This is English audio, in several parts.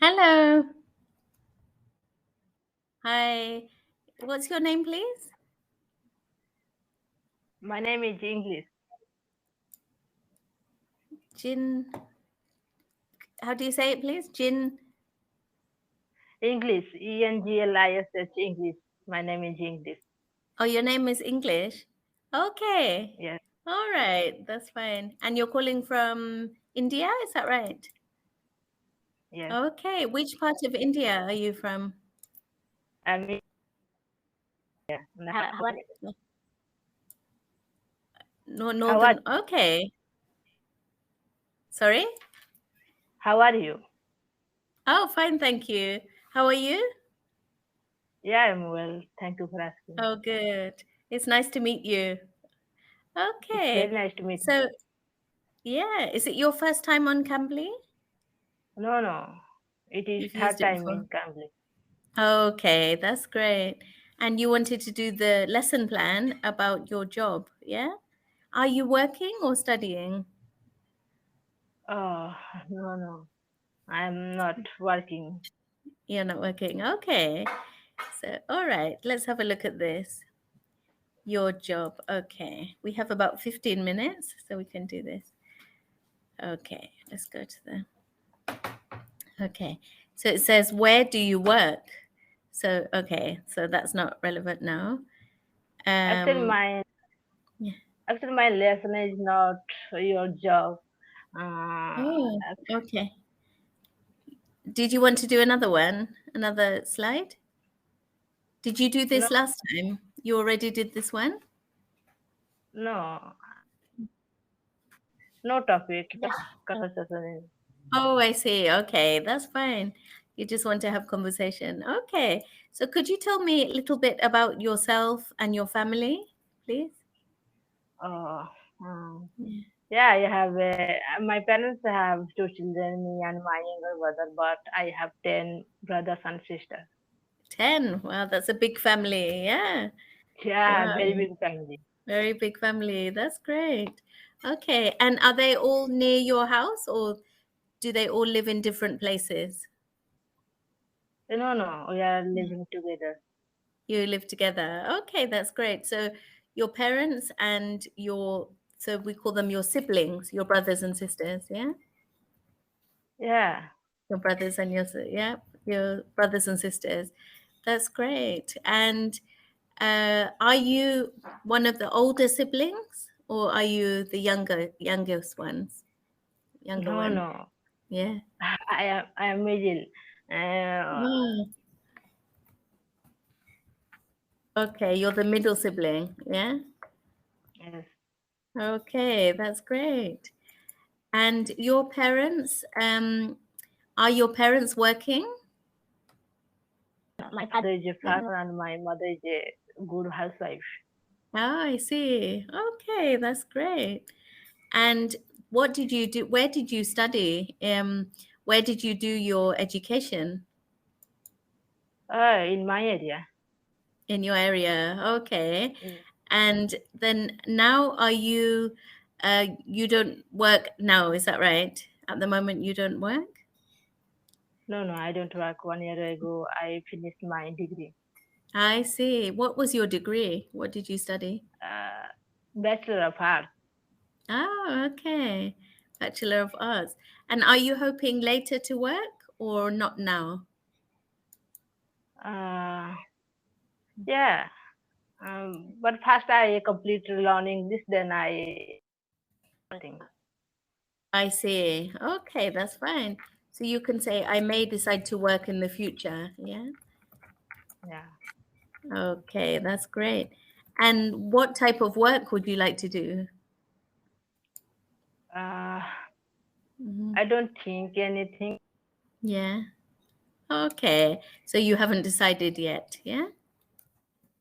Hello. Hi. What's your name, please? My name is English. Jin. How do you say it, please? Jin. English. English. English. My name is English. Oh, your name is English. Okay. Yes. All right. That's fine. And you're calling from India, is that right? Yes. Okay. Which part of India are you from? I'm in. How are you? No, How are northern. Okay. Sorry? How are you? Oh, fine. Thank you. How are you? Yeah, I'm well. Thank you for asking. Oh, good. It's nice to meet you. It's very Okay. nice to meet you. So, yeah. Is it your first time on Cambly? No, no. It is You've third used it time before. in Cambly. Okay, that's great. And you wanted to do the lesson plan about your job, yeah? Are you working or studying? Oh, no, no. I'm not working. You're not working. Okay. So, all right, let's have a look at this. Your job. Okay. We have about 15 minutes, so we can do this. Okay, let's go to the. Okay. So it says, where do you work? So, okay, so that's not relevant now. Actually, Um, my yeah. actually my lesson is not your job. Uh, Oh, okay. Did you want to do another one? Another slide? Did you do no, this last time? You already did this one? no, no topic. Just conversation. Oh, I see. Okay, that's fine. You just want to have conversation. Okay. So could you tell me a little bit about yourself and your family, please? Oh, um, Yeah. yeah, I have. My parents have two children, me and my younger brother, but I have 10 brothers and sisters. 10. Wow, that's a big family. Yeah. Yeah, Wow. very big family. Very big family. That's great. Okay. And are they all near your house or do they all live in different places? No, no, we are living together. You live together. Okay, that's great. So your parents and your, so we call them your siblings, your brothers and sisters, yeah? Yeah, Your brothers and your, yeah, your brothers and sisters. That's great. And are you one of the older siblings or are you the youngest ones? Younger no, one? no. Yeah. I am middle. Uh, Oh, okay, you're the middle sibling, yeah? yes. Okay, that's great. And your parents, are your parents working? My father is a Yeah. farmer and my mother is a good housewife. Oh, I see. Okay, that's great. And what did you do? Where did you study? Where did you do your education In my area. in your area? Okay. Mm. And then now are you, you don't work now, is that right? At the moment, you don't work? No, no, I don't work. 1 year ago, I finished my degree. I see. What was your degree? What did you study? Uh, Bachelor of Arts. Oh, okay. Bachelor of Arts. And are you hoping later to work or not now? Uh, yeah. But first I complete learning this, then I think. I see. Okay, that's fine. So you can say, I may decide to work in the future. Yeah. Yeah. Okay, that's great. And what type of work would you like to do? Uh, Mhm. I don't think anything. Yeah. Okay. So you haven't decided yet. Yeah.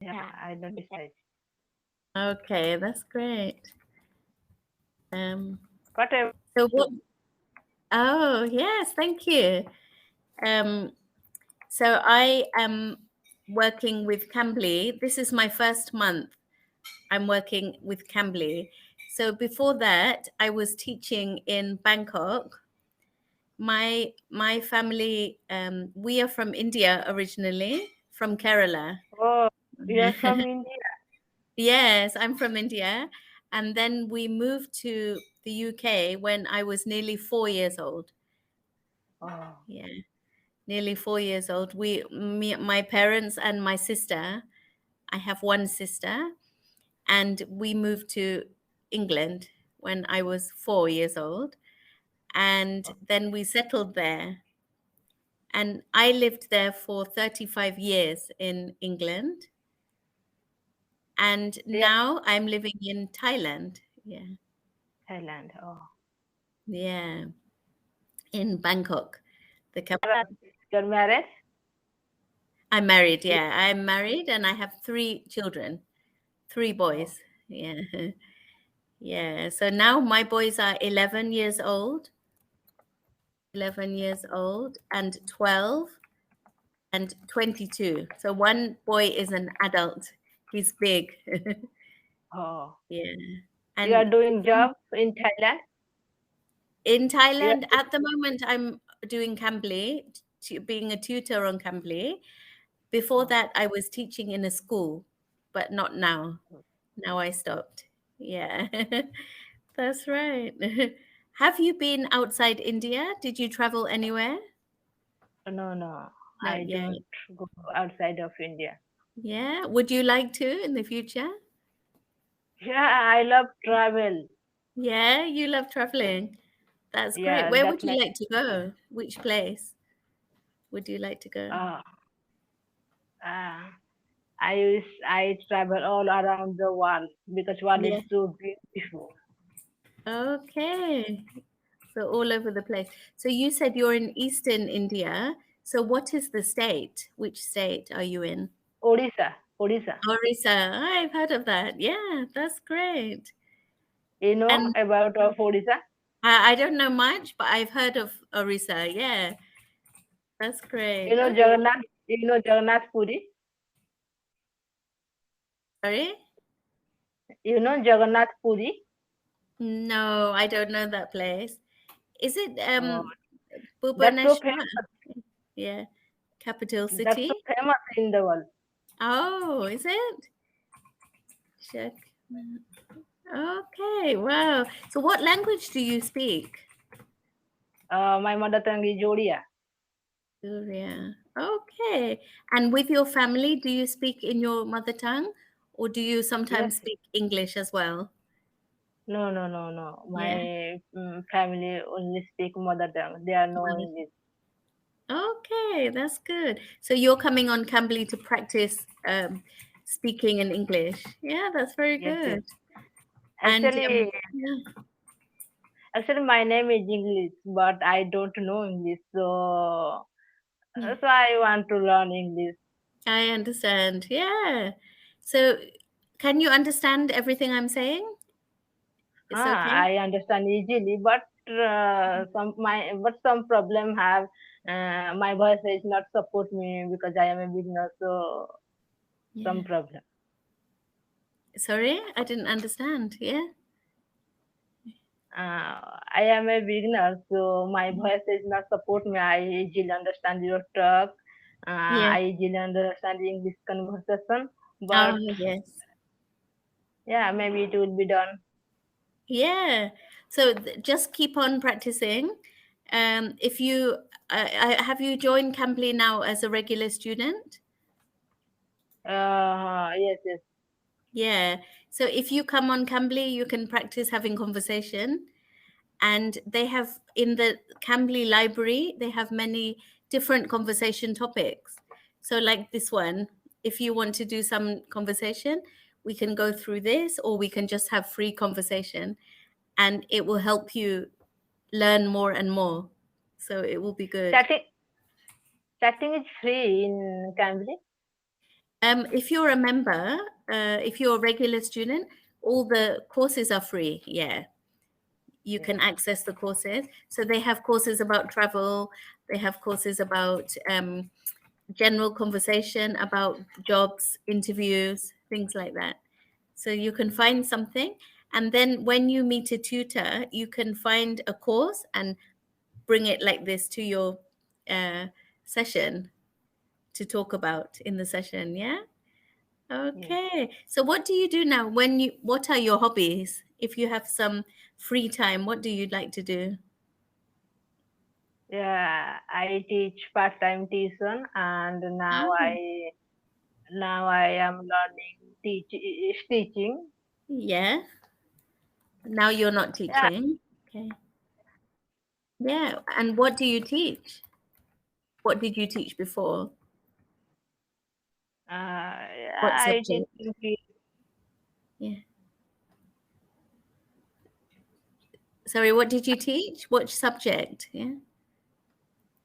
Yeah, I don't decide. Okay, that's great. Um, What I so what? Oh, yes, thank you. Um, so I am working with Cambly. This is my first month. I'm working with Cambly. So before that, I was teaching in Bangkok My family, we are from India originally, from Kerala. Oh, you're from India. Yes, I'm from India. And then we moved to the UK when I was nearly 4 years old. Oh, Yeah, nearly 4 years old. My parents and my sister, I have one sister, and we moved to England when I was 4 years old. And then we settled there. And I lived there for 35 years in England. And yeah, now I'm living in Thailand. Yeah. Thailand. Oh, Yeah. In Bangkok, the capital. you're married? I'm married. You, Yeah. I'm married and I have 3 children, three oh, boys. Yeah. Yeah. So now my boys are 11 years old, 11 years old, and 12 and 22. So one boy is an adult. He's big. oh. Yeah. You are And doing job in Thailand? in You are Thailand, at the moment, I'm doing Cambly, being a tutor on Cambly. Before oh, that, I was teaching in a school, but not now. Now I stopped. Yeah, that's right. Have you been outside India? Did you travel anywhere? no, no. Not I yet. don't go outside of India. Yeah. Would you like to in the future? Yeah, I love travel. Yeah, you love traveling. That's great. Yeah, Where that's would my you like to go? Which place would you like to go? uh, uh I travel all around the world because world is Yeah. so beautiful. Okay. So all over the place. So you said you're in Eastern India. So what is the state? Which state are you in? Odisha, Odisha. Orissa. I've heard of that. Yeah, that's great. You know And about of Odisha? I don't know much, but I've heard of Orissa. Yeah, that's You great. know Okay. Jagannath? You know Jagannath Puri? Sorry? You know Jagannath Puri? No, I don't know that place. Is it Oh, that's so Bhubaneswar? famous. Yeah, capital That's so city. famous in the world. Oh, is it? Check. Okay, wow. So what language do you speak? My mother tongue is Odia. Korea. Okay. And with your family, do you speak in your mother tongue or do you Yes. sometimes speak English as well? No, no, no, no. Yeah. My family only speak mother tongue. They are no Mother- English. Okay, that's good. So you're coming on Cambly to practice speaking in English. Yeah, that's very Yes, yes. good. And Actually, yeah, actually, my name is English, but I don't know English, so yeah, so I want to learn English. I understand. Yeah. So can you understand everything I'm saying? It's okay? I understand easily, but some problem have my voice is not support me because I am a beginner, so some Yeah. problem. Sorry, I didn't understand. Yeah. I am a beginner, so my voice is not support me. I easily understand your talk. Yeah. I easily understand English conversation, Oh, but yes. yeah, maybe it will be done. Yeah. So just keep on practicing. If you have you joined Cambly now as a regular student? Yes, yes, Yeah. So if you come on Cambly, you can practice having conversation. And they have in the Cambly library, they have many different conversation topics. So like this one, if you want to do some conversation, we can go through this, or we can just have free conversation, and it will help you learn more and more. So it will be good. chatting chatting is free in Cambly. If you're a member, if you're a regular student, all the courses are free. Yeah, you Yeah. can access the courses. So they have courses about travel. They have courses about general conversation, about jobs, interviews, things like that. So you can find something. And then when you meet a tutor, you can find a course and bring it like this to your uh, session to talk about in the session. Yeah. Yes. Okay. So what do you do now when you what are your hobbies? If you have some free time, what do you like to do? Yeah, I teach part-time tuition, and Oh, now I am learning teaching. yeah. Now you're not Yeah, teaching. Okay. Yeah. And what do you teach? What did you teach before? What I teach subject? Yeah. Sorry, what did you teach? What subject? Yeah.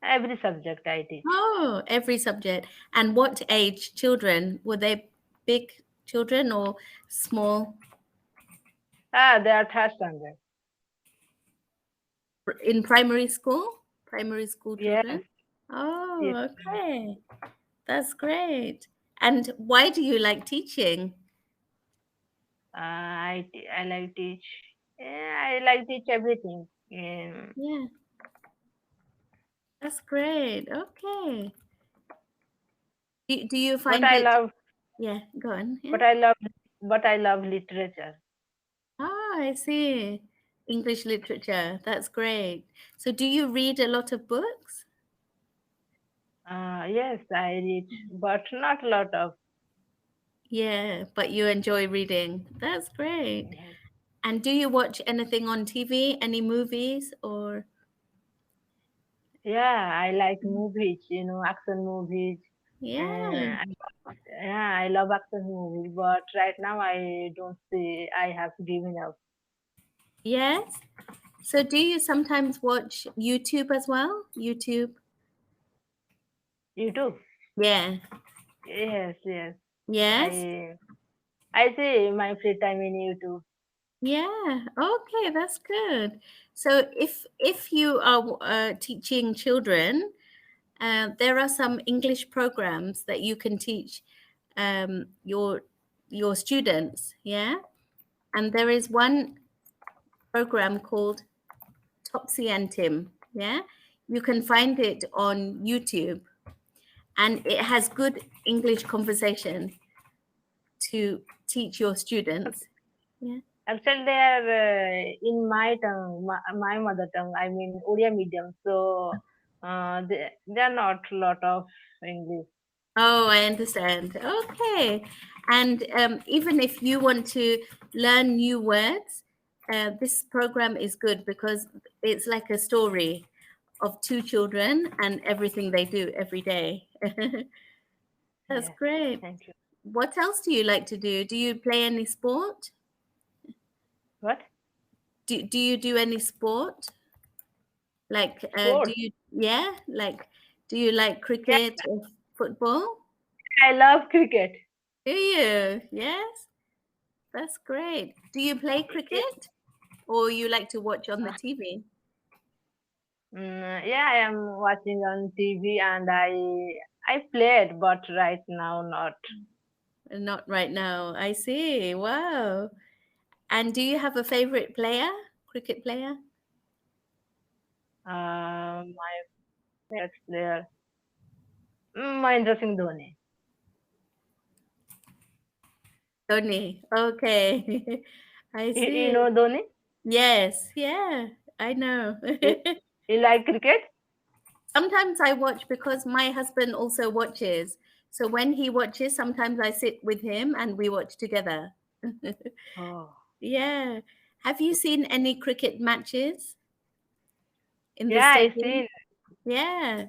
every subject I teach. Oh, every subject. And what age children? Were they big children or small? They are third standard. In primary school? Primary school Yes, children? Oh, yes. okay. That's great. And why do you like teaching? I like teach. I like teach everything. Yeah, that's great. Okay. Do you But find I it? love, Yeah, go on. Yeah. but I love, but I love literature. Oh, I see. English literature. That's great. So do you read a lot of books? Yes, I read, but not a lot of. Yeah, but you enjoy reading. That's great. Yes. And do you watch anything on TV? Any movies or Yeah, I like movies, action movies. yeah. And yeah, I love action movies, but right now I don't see. I have given up. Yes. So do you sometimes watch YouTube as well? YouTube? You too? Yeah. Yes, yes. Yes. I I see my free time in YouTube. Yeah. Okay, that's good. So if you are teaching children, there are some English programs that you can teach your students. Yeah. And there is one program called Topsy and Tim. Yeah. You can find it on YouTube, and it has good English conversation to teach your students. Yeah. Actually, they are in my tongue, my mother tongue. I mean, Odia medium. So they are not lot of English. Oh, I understand. Okay. And even if you want to learn new words, this program is good because it's like a story of two children and everything they do every day. That's Yes, great. thank you. What else do you like to do? Do you play any sport? What? Do you do any sport? Like, do Sports? you, yeah, like, do you like Yeah, cricket or football? I love cricket. Do you? Yes, that's great. Do you play Yeah, cricket or you like to watch on the TV? yeah, I am watching on TV and I played, but right now not. Not right now. I see. Wow. And do you have a favorite player, cricket player? My favorite player, Mahendra Singh Dhoni. Dhoni. Okay. I You see. know Dhoni? Yes. Yeah, I know. You, you like cricket? Sometimes I watch because my husband also watches. So when he watches, sometimes I sit with him and we watch together. Oh, Yeah. Have you seen any cricket matches in the yeah, I stadium? see. Yeah,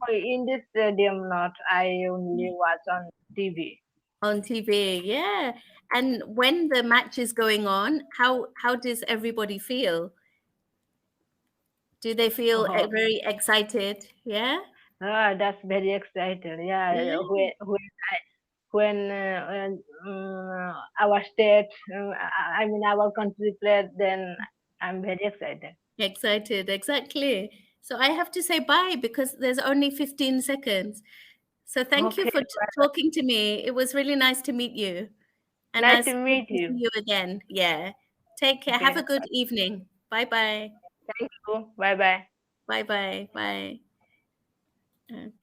In this stadium, not. I only watch on TV. on TV. Yeah. And when the match is going on, how does everybody feel? Do they feel Oh, very excited? Yeah. that's very excited. Yeah, Yeah. when our state, I mean our country played, then I'm very excited. Excited. Exactly. So I have to say bye because there's only 15 seconds. So thank you Okay, for talking to me. It was really nice to meet you. And I nice to hope meet to see you. you again. Yeah. Take care. Have a Okay, good evening. Bye bye. thank you. Bye bye. Bye bye. Bye. Okay.